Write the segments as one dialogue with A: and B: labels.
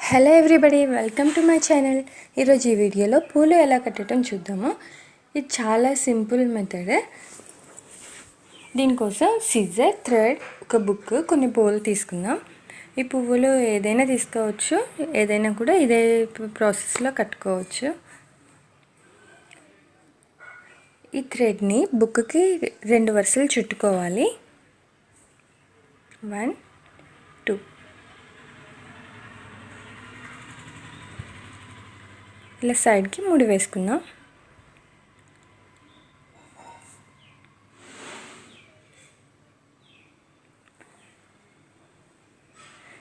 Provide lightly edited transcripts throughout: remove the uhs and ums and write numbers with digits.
A: Hello everybody, welcome to my channel. ఈరోజు ఈ వీడియోలో పూలు ఎలా కట్టడం చూద్దాము. ఇది చాలా సింపుల్ మెథడ్. దీనికోసం సిజర్, థ్రెడ్, ఒక బుక్, కొన్ని పూలు తీసుకుందాం. ఈ పువ్వులు ఏదైనా తీసుకోవచ్చు, ఏదైనా కూడా ఇదే ప్రాసెస్లో కట్టుకోవచ్చు. ఈ థ్రెడ్ని బుక్కి 2 వరుసలు చుట్టుకోవాలి. 1 2 ఇలా సైడ్కి ముడి వేసుకుందాం.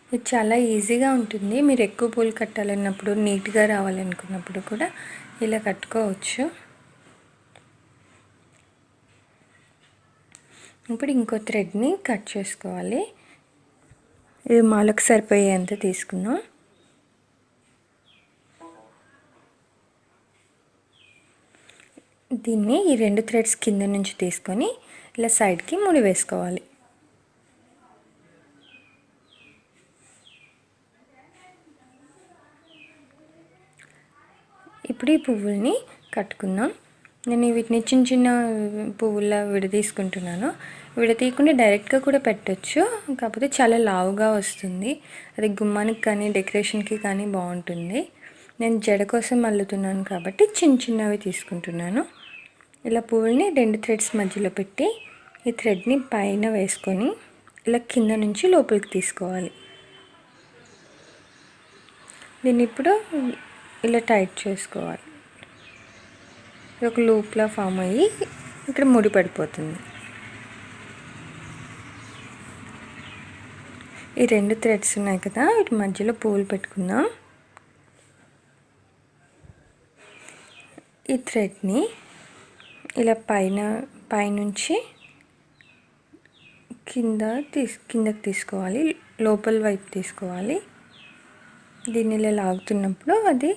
A: ఇది చాలా ఈజీగా ఉంటుంది. మీరు ఎక్కువ పూలు కట్టాలన్నప్పుడు, నీట్గా రావాలనుకున్నప్పుడు కూడా ఇలా కట్టుకోవచ్చు. ఇప్పుడు ఇంకో థ్రెడ్ని కట్ చేసుకోవాలి. ఇది మాలకు సరిపోయేంత తీసుకుందాం. దీన్ని ఈ 2 థ్రెడ్స్ కింద నుంచి తీసుకొని ఇలా సైడ్కి ముడి వేసుకోవాలి. ఇప్పుడు ఈ పువ్వుల్ని కట్టుకుందాం. నేను వీటిని చిన్న చిన్న పువ్వుల్లా విడదీసుకుంటున్నాను. విడతీయకుండా డైరెక్ట్గా కూడా పెట్టచ్చు, కాకపోతే చాలా లావుగా వస్తుంది. అది గుమ్మానికి కానీ డెకరేషన్కి కానీ బాగుంటుంది. నేను జడ కోసం అల్లుతున్నాను కాబట్టి చిన్న చిన్నవి తీసుకుంటున్నాను. ఇలా పువ్వుల్ని 2 థ్రెడ్స్ మధ్యలో పెట్టి ఈ థ్రెడ్ని పైన వేసుకొని ఇలా కింద నుంచి లోపలికి తీసుకోవాలి. దీన్ని ఇప్పుడు ఇలా టైట్ చేసుకోవాలి. ఒక లూప్లా ఫామ్ అయ్యి ఇక్కడ ముడి పడిపోతుంది. ఈ 2 థ్రెడ్స్ ఉన్నాయి కదా, వీటి మధ్యలో పువ్వులు పెట్టుకుందాం. ఈ థ్రెడ్ని ఇలా పైనుంచి కిందకి తీసుకోవాలి, లోపల వైపు తీసుకోవాలి. దీన్ని ఇలా లాగుతున్నప్పుడు అది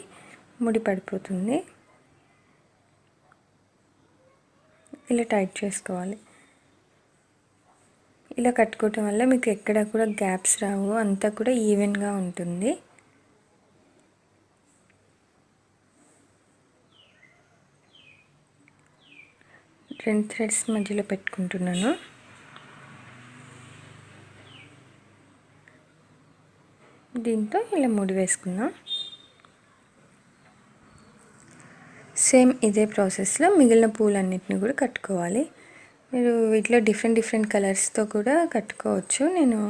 A: ముడి పడిపోతుంది. ఇలా టైట్ చేసుకోవాలి. ఇలా కట్టుకోవటం వల్ల మీకు ఎక్కడ కూడా గ్యాప్స్ రావు, అంతా కూడా ఈవెన్గా ఉంటుంది. రెండు థ్రెడ్స్ మధ్యలో పెట్టుకుంటున్నాను. దీంతో ఇలా ముడి వేసుకుందాం. సేమ్ ఇదే ప్రాసెస్లో మిగిలిన పూలన్నిటిని కూడా కట్టుకోవాలి. మీరు వీటిలో డిఫరెంట్ కలర్స్తో కూడా కట్టుకోవచ్చు. నేను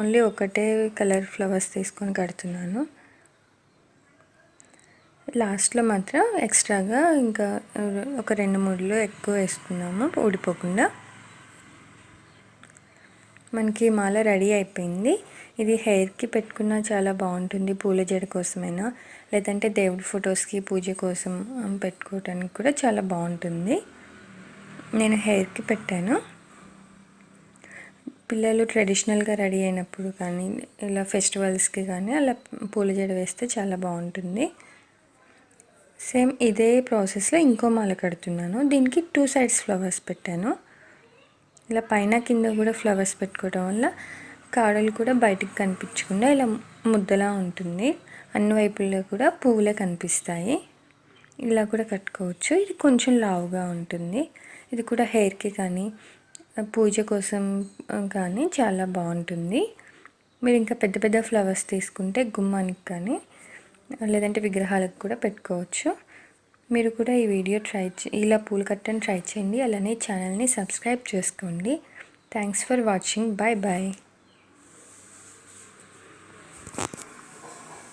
A: ఓన్లీ ఒకటే కలర్ ఫ్లవర్స్ తీసుకొని కడుతున్నాను. లాస్ట్లో మాత్రం ఎక్స్ట్రాగా ఇంకా ఒక 2 ముడులు ఎక్కువ వేసుకున్నాము ఊడిపోకుండా. మనకి మాల రెడీ అయిపోయింది. ఇది హెయిర్కి పెట్టుకున్నా చాలా బాగుంటుంది, పూల జడ కోసమైనా, లేదంటే దేవుడి ఫొటోస్కి పూజ కోసం పెట్టుకోవడానికి కూడా చాలా బాగుంటుంది. నేను హెయిర్కి పెట్టాను. పిల్లలు ట్రెడిషనల్గా రెడీ అయినప్పుడు కానీ, ఇలా ఫెస్టివల్స్కి కానీ అలా పూల జడ వేస్తే చాలా బాగుంటుంది. సేమ్ ఇదే ప్రాసెస్లో ఇంకో మాల కడుతున్నాను. దీనికి 2 సైడ్స్ ఫ్లవర్స్ పెట్టాను. ఇలా పైన కింద కూడా ఫ్లవర్స్ పెట్టుకోవడం వల్ల కాడలు కూడా బయటికి కనిపించకుండా ఇలా ముద్దలా ఉంటుంది. అన్ని వైపుల్లో కూడా పువ్వులే కనిపిస్తాయి. ఇలా కూడా కట్టుకోవచ్చు. ఇది కొంచెం లావుగా ఉంటుంది. ఇది కూడా హెయిర్కి కానీ పూజ కోసం కానీ చాలా బాగుంటుంది. మీరు ఇంకా పెద్ద ఫ్లవర్స్ తీసుకుంటే గుమ్మానికి కానీ లేదంటే విగ్రహాలకు కూడా పెట్టుకోవచ్చు. మీరు కూడా ఈ వీడియో ఇలా పూలు కట్టని ట్రై చేయండి. అలానే ఛానల్ని సబ్స్క్రైబ్ చేసుకోండి. Thanks for watching. బాయ్.